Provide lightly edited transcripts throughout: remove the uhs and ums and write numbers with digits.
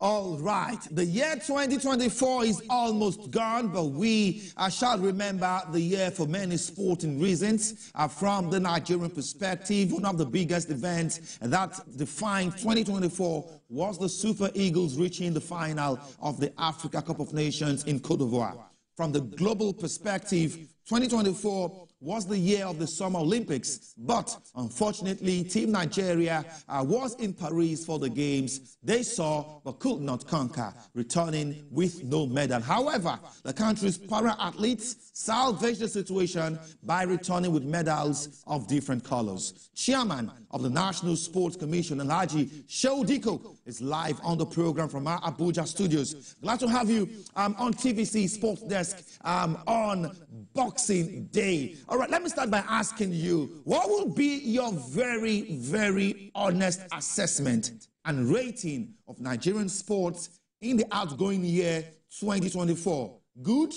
All right, the year 2024 is almost gone, but we shall remember the year for many sporting reasons. From the Nigerian perspective, one of the biggest events that defined 2024 was the Super Eagles reaching the final of the Africa Cup of Nations in Cote d'Ivoire. From the global perspective, 2024 was the year of the Summer Olympics, but unfortunately, Team Nigeria was in Paris for the games. They saw but could not conquer, returning with no medal. However, the country's para-athletes salvaged the situation by returning with medals of different colors. Chairman of the National Sports Commission, Alhaji Shehu Dikko, is live on the program from our Abuja studios. Glad to have you on TVC Sports Desk on Boxing Day. All right, let me start by asking you, what will be your very, very honest assessment and rating of Nigerian sports in the outgoing year 2024? Good,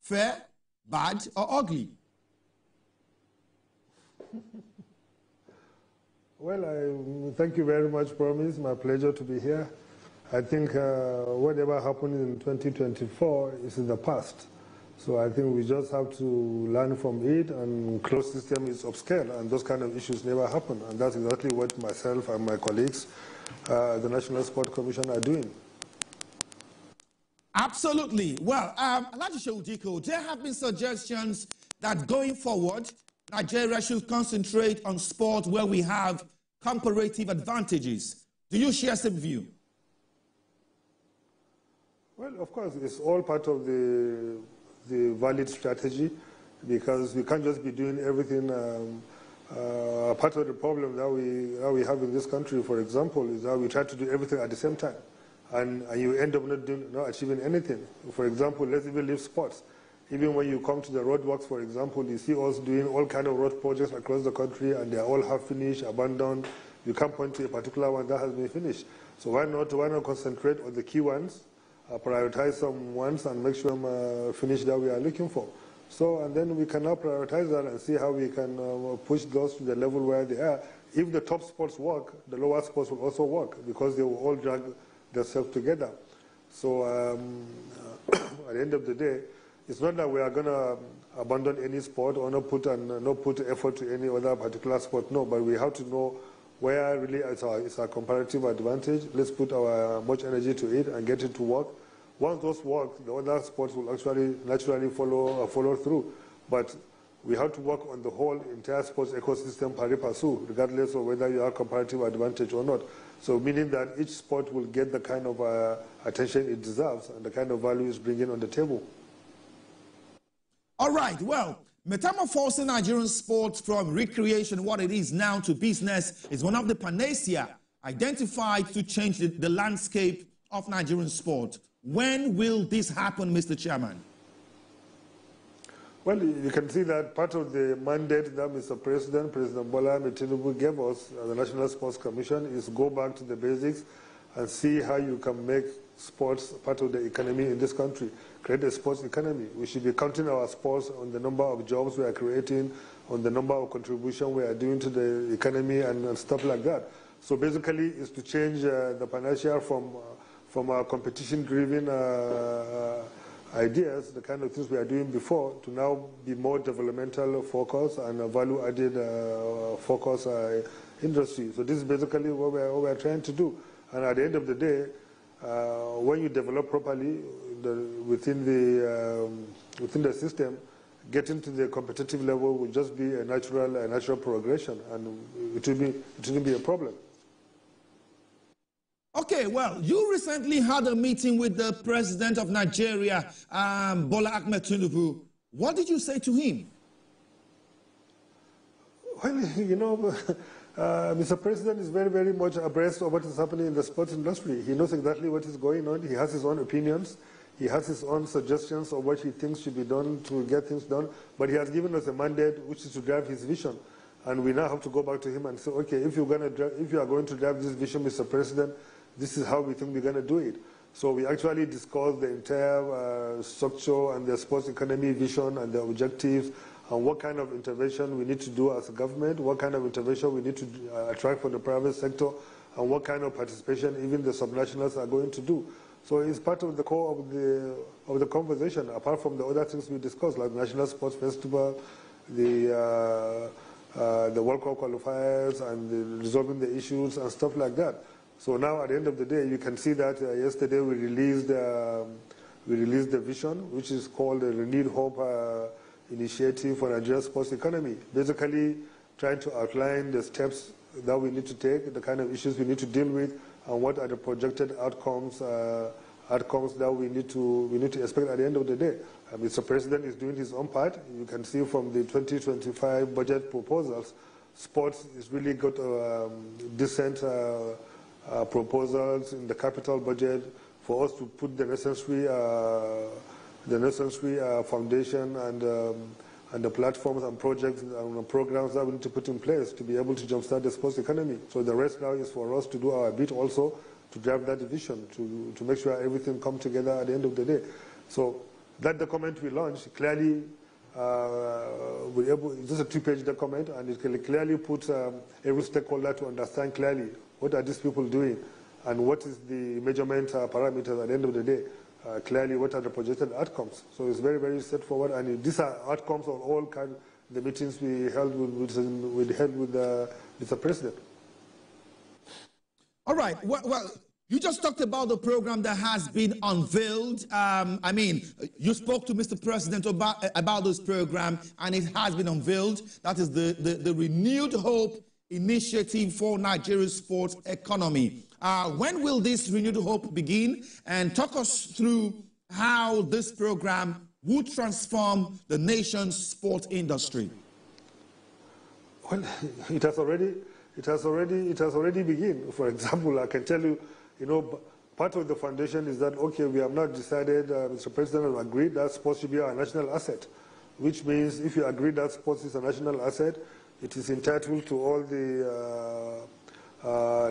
fair, bad, or ugly? Well, thank you very much, Promise. My pleasure to be here. I think whatever happened in 2024 is in the past. So I think we just have to learn from it, and closed system is upscale, and those kind of issues never happen. And that's exactly what myself and my colleagues, the National Sport Commission, are doing. Absolutely. Well, Alhaji Shehu Dikko, there have been suggestions that going forward, Nigeria should concentrate on sport where we have comparative advantages. Do you share the view? Well, of course, it's all part of the valid strategy, because we can't just be doing everything. Part of the problem that we have in this country, for example, is that we try to do everything at the same time, and you end up not achieving anything. For example, let's even leave sports. Even when you come to the roadworks, for example, you see us doing all kinds of road projects across the country, and they're all half finished, abandoned. You can't point to a particular one that has been finished. So why not concentrate on the key ones, prioritize some ones, and make sure I'm finished that we are looking for. So, and then we can now prioritize that and see how we can push those to the level where they are. If the top sports work, the lower sports will also work, because they will all drag themselves together. So at the end of the day, it's not that we are going to abandon any sport or not put effort to any other particular sport, no, but we have to know where really it's our comparative advantage. Let's put our much energy to it and get it to work. Once those work, the other sports will actually naturally follow through. But we have to work on the whole entire sports ecosystem pari passu, regardless of whether you have comparative advantage or not. So meaning that each sport will get the kind of attention it deserves and the kind of value it's bringing on the table. All right, well, metamorphosing Nigerian sports from recreation, what it is now, to business is one of the panacea identified to change the landscape of Nigerian sport. When will this happen, Mr. Chairman? Well, you can see that part of the mandate that Mr. President Bola Tinubu gave us, the National Sports Commission, is go back to the basics and see how you can make sports part of the economy in this country, create a sports economy. We should be counting our sports on the number of jobs we are creating, on the number of contributions we are doing to the economy, and stuff like that. So basically, it's to change the panacea from our competition-driven ideas, the kind of things we are doing before, to now be more developmental focus and a value-added focus industry. So this is basically what we're trying to do. And at the end of the day, when you develop properly within the system, getting to the competitive level will just be a natural progression, and it will be a problem. Okay, well, you recently had a meeting with the President of Nigeria, Bola Ahmed Tinubu. What did you say to him? Well, you know, Mr. President is very, very much abreast of what is happening in the sports industry. He knows exactly what is going on. He has his own opinions. He has his own suggestions of what he thinks should be done to get things done. But he has given us a mandate which is to drive his vision. And we now have to go back to him and say, okay, if you are going to drive this vision, Mr. President, this is how we think we're going to do it. So we actually discussed the entire structure and the sports economy vision and the objectives, and what kind of intervention we need to do as a government, what kind of intervention we need to attract from the private sector, and what kind of participation even the subnationals are going to do. So it's part of the core of the conversation, apart from the other things we discussed, like National Sports Festival, the World Cup qualifiers, and resolving the issues and stuff like that. So now, at the end of the day, you can see that yesterday we released the vision, which is called the Renewed Hope Initiative for Nigeria's Sports Economy. Basically, trying to outline the steps that we need to take, the kind of issues we need to deal with, and what are the projected outcomes that we need to expect at the end of the day. Mr. President is doing his own part. You can see from the 2025 budget proposals, sports is really got decent proposals in the capital budget for us to put the necessary foundation and the platforms and projects and programs that we need to put in place to be able to jumpstart the sports economy. So the rest now is for us to do our bit also to drive that vision, to make sure everything comes together at the end of the day. So that document we launched clearly, it's just a 2-page document, and it can clearly put every stakeholder to understand clearly what are these people doing and what is the measurement parameters at the end of the day. Clearly, what are the projected outcomes? So it's very, very straightforward, and these are outcomes of all kinds of the meetings we held with Mr. President. All right. Well, you just talked about the program that has been unveiled. I mean, you spoke to Mr. President about this program, and it has been unveiled. That is the Renewed Hope Initiative for Nigeria's Sports Economy. When will this Renewed Hope begin? And talk us through how this program would transform the nation's sport industry. Well, it has already begun. For example, I can tell you, part of the foundation is that, okay, we have not decided, Mr. President has agreed that sports should be our national asset, which means if you agree that sports is a national asset, it is entitled to all the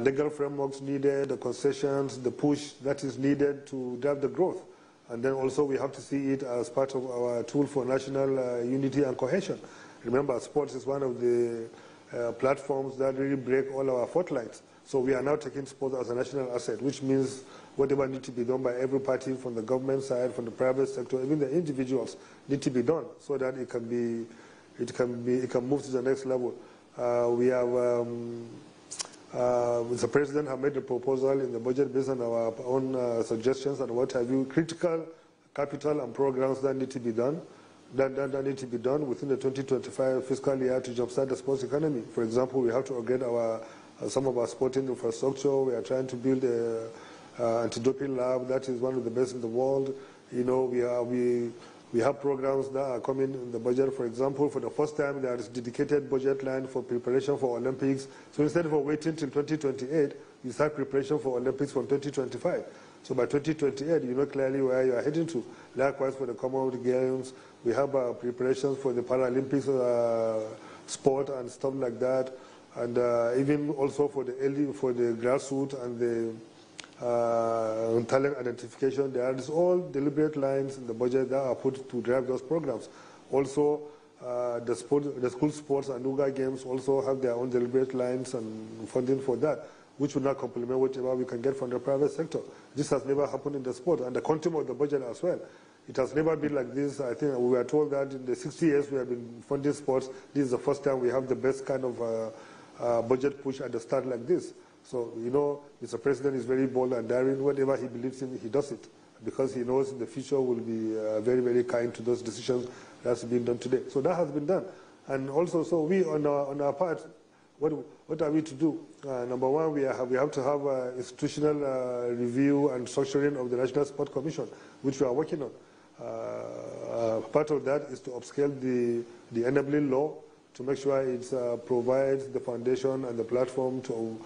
legal frameworks needed, the concessions, the push that is needed to drive the growth. And then also we have to see it as part of our tool for national unity and cohesion. Remember, sports is one of the platforms that really break all our fault lines. So we are now taking sports as a national asset, which means whatever needs to be done by every party, from the government side, from the private sector, even the individuals, need to be done so that it can move to the next level. We have Mr. President has made a proposal in the budget based on our own suggestions and what have you, critical capital and programs that need to be done, that need to be done within the 2025 fiscal year to jumpstart the sports economy. For example, we have to upgrade some of our sporting infrastructure. We are trying to build an anti-doping lab that is one of the best in the world. We have programs that are coming in the budget. For example, for the first time, there is dedicated budget line for preparation for Olympics. So instead of waiting till 2028, you start preparation for Olympics from 2025. So by 2028, you know clearly where you are heading to. Likewise, for the Commonwealth Games, we have preparations for the Paralympics sport and stuff like that. And even also for the grassroots and the talent identification, there are all deliberate lines in the budget that are put to drive those programs. Also, the school sports and Uga games also have their own deliberate lines and funding for that, which will not complement whatever we can get from the private sector. This has never happened in the sport, and the quantum of the budget as well. It has never been like this. I think we were told that in the 60 years we have been funding sports, this is the first time we have the best kind of budget push at the start like this. So, Mr. President is very bold and daring. Whatever he believes in, he does it, because he knows the future will be very, very kind to those decisions that's being done today. So that has been done. And also, so we, on our part, what are we to do? Number one, we have to have institutional review and structuring of the National Sport Commission, which we are working on. Part of that is to upscale the enabling law to make sure it provides the foundation and the platform to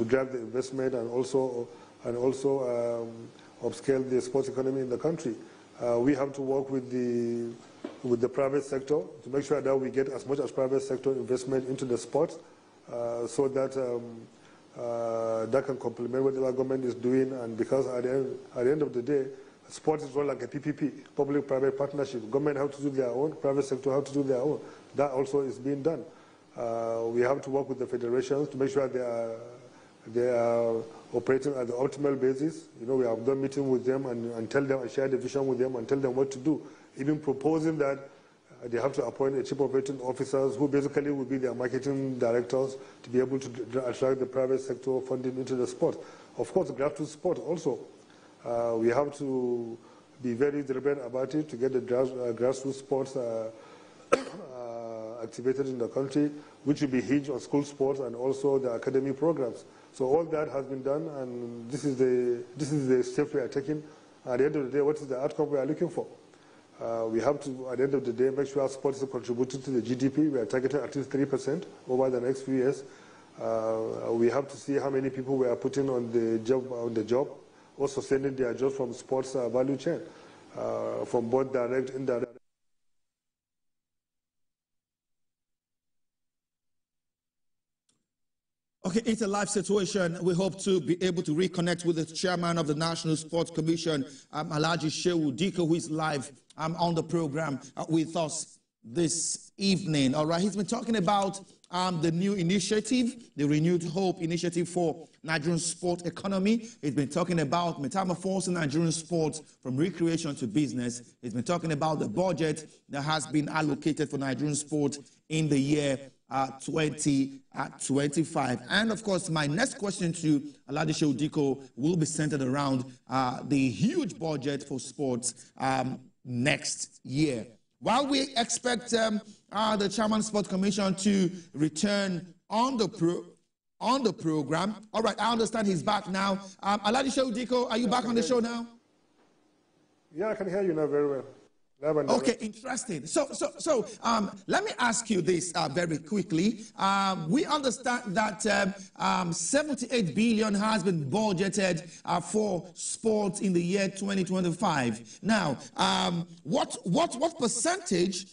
drive the investment and also upscale the sports economy in the country. We have to work with the private sector to make sure that we get as much as private sector investment into the sports, so that that can complement what the government is doing. And because at the end of the day, sports is run like a PPP, public-private partnership. Government have to do their own, private sector have to do their own. That also is being done. We have to work with the federations to make sure They are operating at the optimal basis. You know, we have done meeting with them and tell them, and share the vision with them and tell them what to do. Even proposing that they have to appoint a chief operating officers who basically will be their marketing directors to be able to attract the private sector funding into the sport. Of course, grassroots sport also. We have to be very deliberate about it to get the grassroots sports activated in the country, which will be hinged on school sports and also the academy programs. So all that has been done, and this is the step we are taking. At the end of the day, what is the outcome we are looking for? We have to, at the end of the day, make sure our sports is contributing to the GDP. We are targeting at least 3% over the next few years. We have to see how many people we are putting on the job, or sustaining their jobs from sports value chain, from both direct, indirect. Okay, it's a live situation. We hope to be able to reconnect with the chairman of the National Sports Commission, Alhaji Shehu Dikko, who is live on the program with us this evening. All right, he's been talking about the new initiative, the Renewed Hope Initiative for Nigerian sport economy. He's been talking about metamorphosing Nigerian sports from recreation to business. He's been talking about the budget that has been allocated for Nigerian sport in the year 2025. And of course, my next question to Alhaji Shehu Dikko will be centered around the huge budget for sports next year. While we expect the Chairman of the Sports Commission to return on the program, all right, I understand he's back now. Alhaji Shehu Dikko, are you back on the show now? Yeah, I can hear you now very well. Okay, interesting. So, let me ask you this very quickly. We understand that 78 billion has been budgeted for sports in the year 2025. Now, what percentage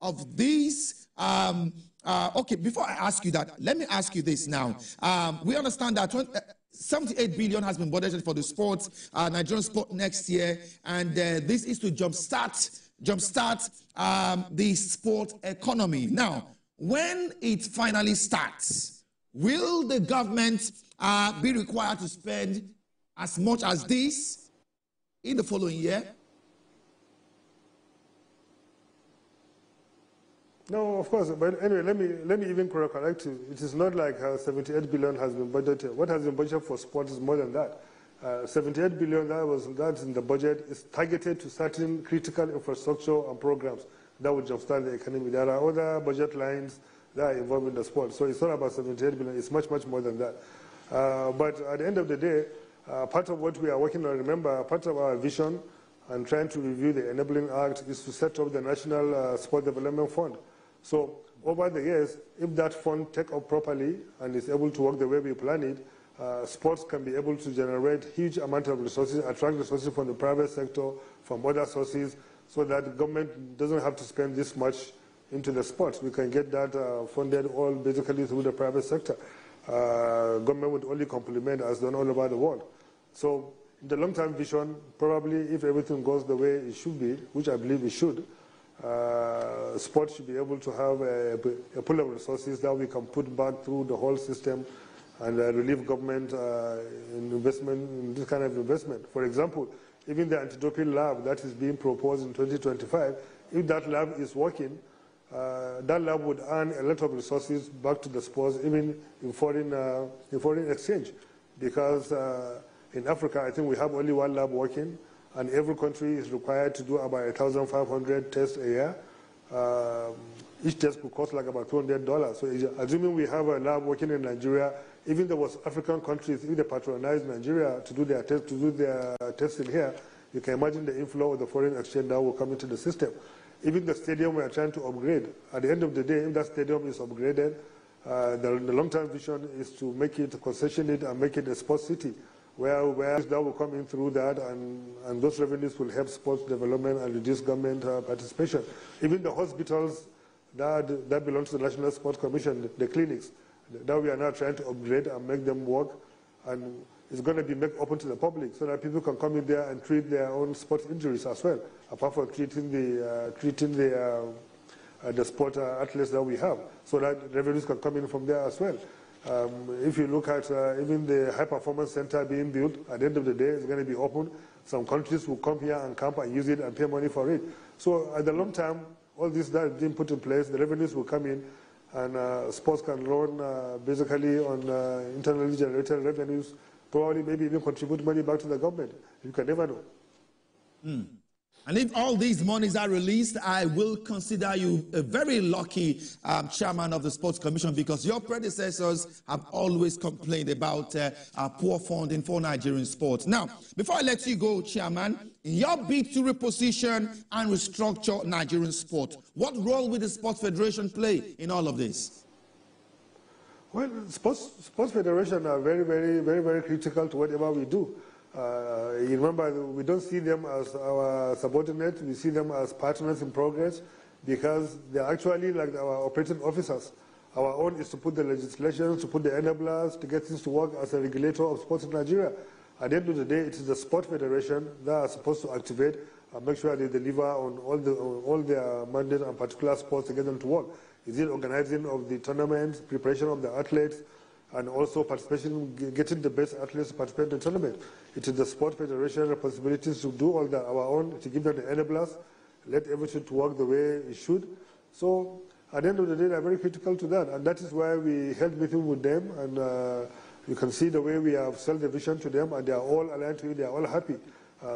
of these? Okay, before I ask you that, let me ask you this now. We understand that 78 billion has been budgeted for the sports, Nigerian sport next year, and this is to jumpstart the sport economy. Now, when it finally starts, will the government be required to spend as much as this in the following year? No, of course. But anyway, let me even correct you. It is not like 78 billion has been budgeted. What has been budgeted for sports is more than that. 78 billion that's in the budget is targeted to certain critical infrastructure and programs that will jumpstart the economy. There are other budget lines that are involved in the sport. So it's not about 78 billion. It's much, much more than that. But at the end of the day, part of what we are working on, remember, part of our vision and trying to review the Enabling Act is to set up the National Sport Development Fund. So over the years, if that fund takes up properly and is able to work the way we plan it, sports can be able to generate huge amount of resources, attract resources from the private sector, from other sources, so that the government doesn't have to spend this much into the sports. We can get that funded all basically through the private sector. Government would only complement as done all over the world. So in the long-term vision, probably if everything goes the way it should be, which I believe it should, sports should be able to have a pool of resources that we can put back through the whole system and relieve government in investment in this kind of investment. For example, even the anti-doping lab that is being proposed in 2025, if that lab is working, that lab would earn a lot of resources back to the sports, even in foreign exchange, because in Africa, I think we have only one lab working, and every country is required to do about 1,500 tests a year. Each test could cost like about $200. So assuming we have a lab working in Nigeria, even there was African countries, if they patronize Nigeria to do their testing here, you can imagine the inflow of the foreign exchange that will come into the system. Even the stadium we are trying to upgrade, at the end of the day, if that stadium is upgraded, the long-term vision is to make it, concession it, and make it a sports city, where that will come in through that, and those revenues will help sports development and reduce government participation. Even the hospitals that belong to the National Sports Commission, the clinics, that we are now trying to upgrade and make them work, and it's going to be made open to the public so that people can come in there and treat their own sports injuries as well, apart from treating the sport athletes that we have, so that revenues can come in from there as well. If you look at even the high performance center being built, at the end of the day, it's going to be open. Some countries will come here and camp and use it and pay money for it. So at the long term, all this that is being put in place, the revenues will come in, and sports can run basically on internally generated revenues, probably maybe even contribute money back to the government. You can never know. And if all these monies are released, I will consider you a very lucky chairman of the Sports Commission, because your predecessors have always complained about poor funding for Nigerian sports. Now, before I let you go, Chairman, in your bid to reposition and restructure Nigerian sport, what role will the Sports Federation play in all of this? Well, sports federation are very critical to whatever we do. You remember, we don't see them as our subordinates, we see them as partners in progress, because they're actually like our operating officers. Our own is to put the legislation, to put the enablers, to get things to work as a regulator of sports in Nigeria. At the end of the day, it is the Sport Federation that are supposed to activate and make sure they deliver on all their mandate and particular sports to get them to work. Is it organizing of the tournaments, preparation of the athletes, and also participation, getting the best athletes to participate in the tournament? It is the Sport Federation responsibilities to do all that, our own, to give them the enablers, let everything to work the way it should. So at the end of the day, they are very critical to that, and that is why we held meeting with them, and you can see the way we have sold the vision to them, and they are all aligned to it, they are all happy.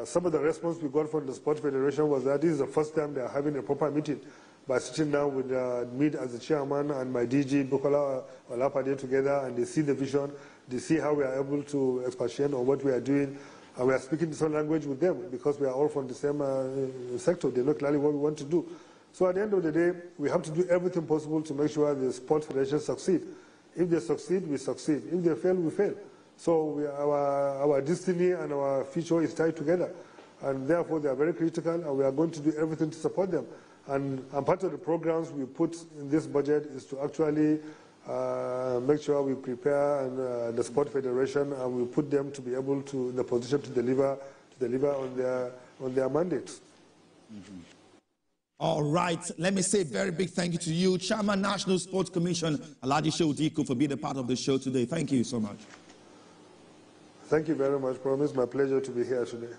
Some of the response we got from the Sport Federation was that this is the first time they are having a proper meeting, by sitting down with me as the chairman and my DG, Bukola Olapade, together, and they see the vision, they see how we are able to expatiate on what we are doing, and we are speaking the same language with them, because we are all from the same sector. They know clearly what we want to do. So at the end of the day, we have to do everything possible to make sure the Sports Federation succeed. If they succeed, we succeed. If they fail, we fail. So our destiny and our future is tied together, and therefore they are very critical, and we are going to do everything to support them. And part of the programs we put in this budget is to actually make sure we prepare the Sport Federation, and we put them to be able to, in the position to deliver on their mandates. All right, let me say a very big thank you to you, Chairman, National Sports Commission, Alhaji Shehu Dikko, for being a part of the show today. Thank you so much. Thank you very much, Promise. My pleasure to be here today.